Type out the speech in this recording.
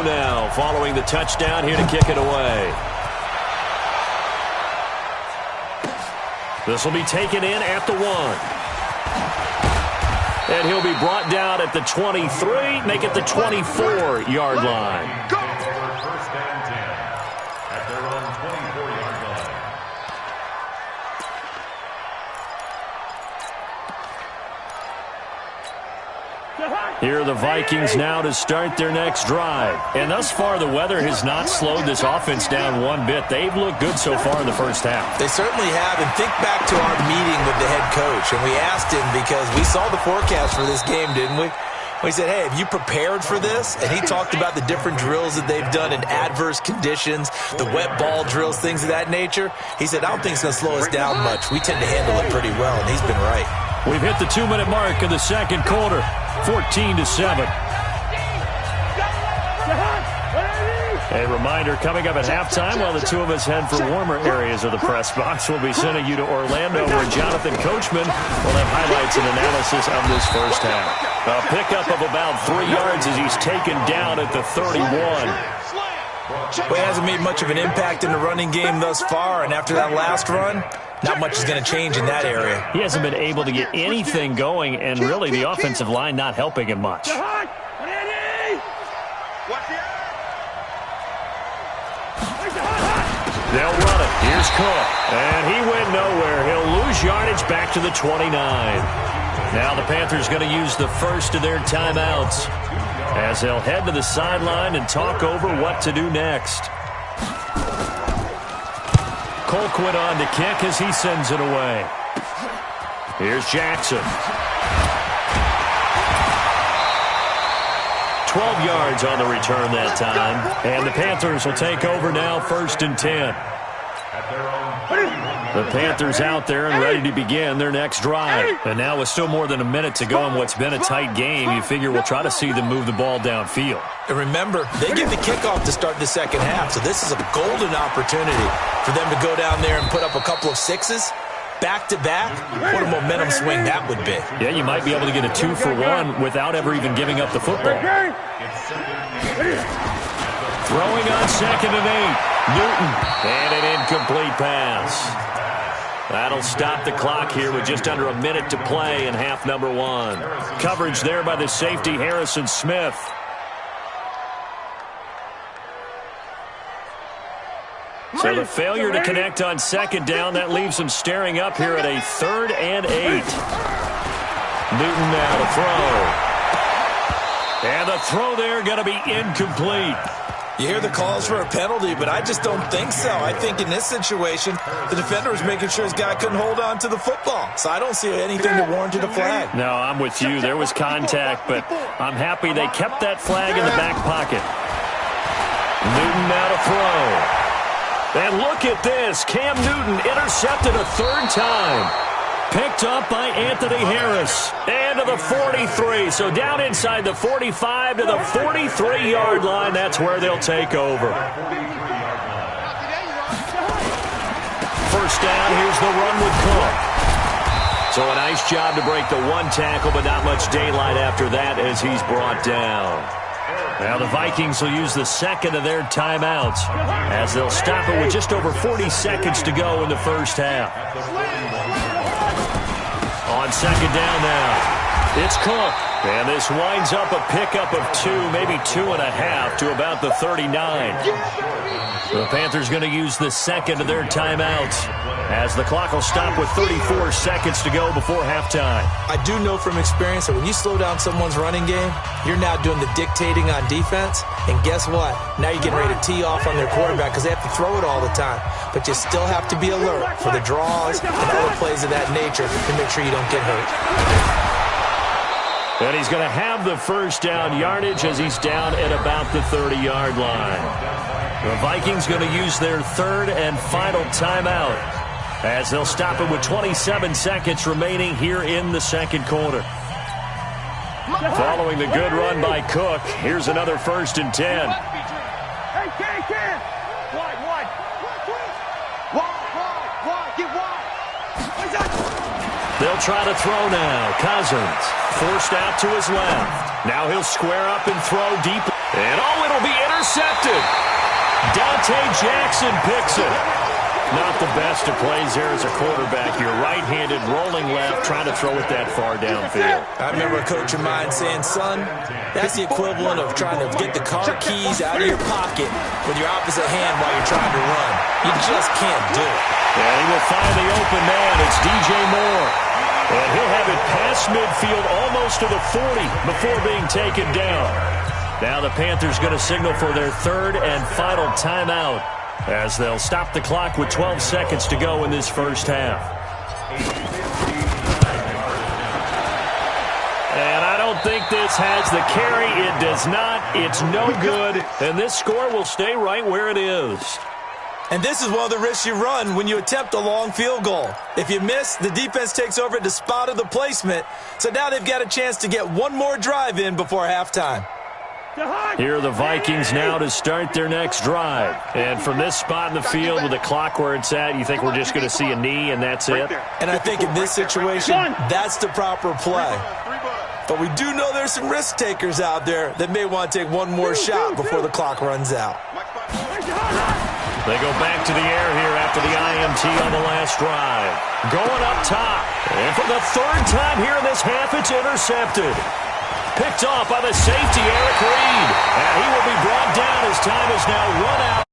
throw now, following the touchdown here to kick it away. This will be taken in at the 1. And he'll be brought down at the 23, make it the 24-yard line. First and 10 at their own 24-yard line. Here are the Vikings now to start their next drive. And thus far, the weather has not slowed this offense down one bit. They've looked good so far in the first half. They certainly have. And think back to our meeting with the head coach. And we asked him because we saw the forecast for this game, didn't we? We said, hey, have you prepared for this? And he talked about the different drills that they've done in adverse conditions, the wet ball drills, things of that nature. He said, I don't think it's going to slow us down much. We tend to handle it pretty well, and he's been right. We've hit the 2-minute mark of the second quarter, 14-7. A reminder, coming up at halftime, while the two of us head for warmer areas of the press box, we'll be sending you to Orlando, where Jonathan Coachman will have highlights and analysis of this first half. A pickup of about 3 yards as he's taken down at the 31. Well, he hasn't made much of an impact in the running game thus far, and after that last run, not much is going to change in that area. He hasn't been able to get anything going, and really the offensive line not helping him much. They'll run it. Here's Cook. And he went nowhere. He'll lose yardage back to the 29. Now the Panthers going to use the first of their timeouts as they'll head to the sideline and talk over what to do next. Colquitt on to kick as he sends it away. Here's Jackson. 12 yards on the return that time. And the Panthers will take over now, 1st and 10. The Panthers out there and ready to begin their next drive. And now with still more than a minute to go in what's been a tight game, you figure we'll try to see them move the ball downfield. And remember, they get the kickoff to start the second half, so this is a golden opportunity for them to go down there and put up a couple of sixes. Back-to-back, what a momentum swing that would be. Yeah, you might be able to get a 2-for-1 without ever even giving up the football. Throwing on 2nd and 8. Newton, and an incomplete pass. That'll stop the clock here with just under a minute to play in half number 1. Coverage there by the safety, Harrison Smith. So the failure to connect on 2nd down, that leaves them staring up here at a 3rd and 8. Newton now to throw. And the throw there going to be incomplete. You hear the calls for a penalty, but I just don't think so. I think in this situation, the defender was making sure his guy couldn't hold on to the football. So I don't see anything that warranted a flag. No, I'm with you. There was contact, but I'm happy they kept that flag in the back pocket. Newton now to throw. And look at this. Cam Newton intercepted a 3rd time. Picked up by Anthony Harris. And to the 43. So down inside the 45 to the 43-yard line. That's where they'll take over. First down. Here's the run with Cook. So a nice job to break the 1 tackle, but not much daylight after that as he's brought down. Now the Vikings will use the 2nd of their timeouts as they'll stop it with just over 40 seconds to go in the first half. On 2nd down now, it's Cook. And this winds up a pickup of 2, maybe 2.5 to about the 39. The Panthers going to use the 2nd of their timeouts as the clock will stop with 34 seconds to go before halftime. I do know from experience that when you slow down someone's running game, you're now doing the dictating on defense. And guess what? Now you're getting ready to tee off on their quarterback because they have to throw it all the time. But you still have to be alert for the draws and other plays of that nature to make sure you don't get hurt. And he's going to have the first down yardage as he's down at about the 30-yard line. The Vikings going to use their 3rd and final timeout as they'll stop it with 27 seconds remaining here in the second quarter. Following the good run by Cook, here's another 1st and 10. They'll try to throw now. Cousins forced out to his left. Now he'll square up and throw deep. And it'll be intercepted. intercepted. Dante Jackson picks it. Not the best of plays there as a quarterback. You're right-handed, rolling left, trying to throw it that far downfield. I remember a coach of mine saying, son, that's the equivalent of trying to get the car keys out of your pocket with your opposite hand while you're trying to run. You just can't do it. And he will find the open man. It's DJ Moore. And he'll have it past midfield almost to the 40 before being taken down. Now the Panthers going to signal for their third and final timeout, as they'll stop the clock with 12 seconds to go in this first half. And I don't think this has the carry. It does not. It's no good. And this score will stay right where it is. And this is one of the risks you run when you attempt a long field goal. If you miss, the defense takes over at the spot of the placement. So now they've got a chance to get one more drive in before halftime. Here are the Vikings now to start their next drive. And from this spot in the field with the clock where it's at, you think we're just going to see a knee and that's it? And I think in this situation, that's the proper play. But we do know there's some risk takers out there that may want to take one more shot before the clock runs out. They go back to the air here after the INT on the last drive. Going up top. And for the third time here in this half, it's intercepted. Picked off by the safety, Eric Reed. And he will be brought down as time is now run out.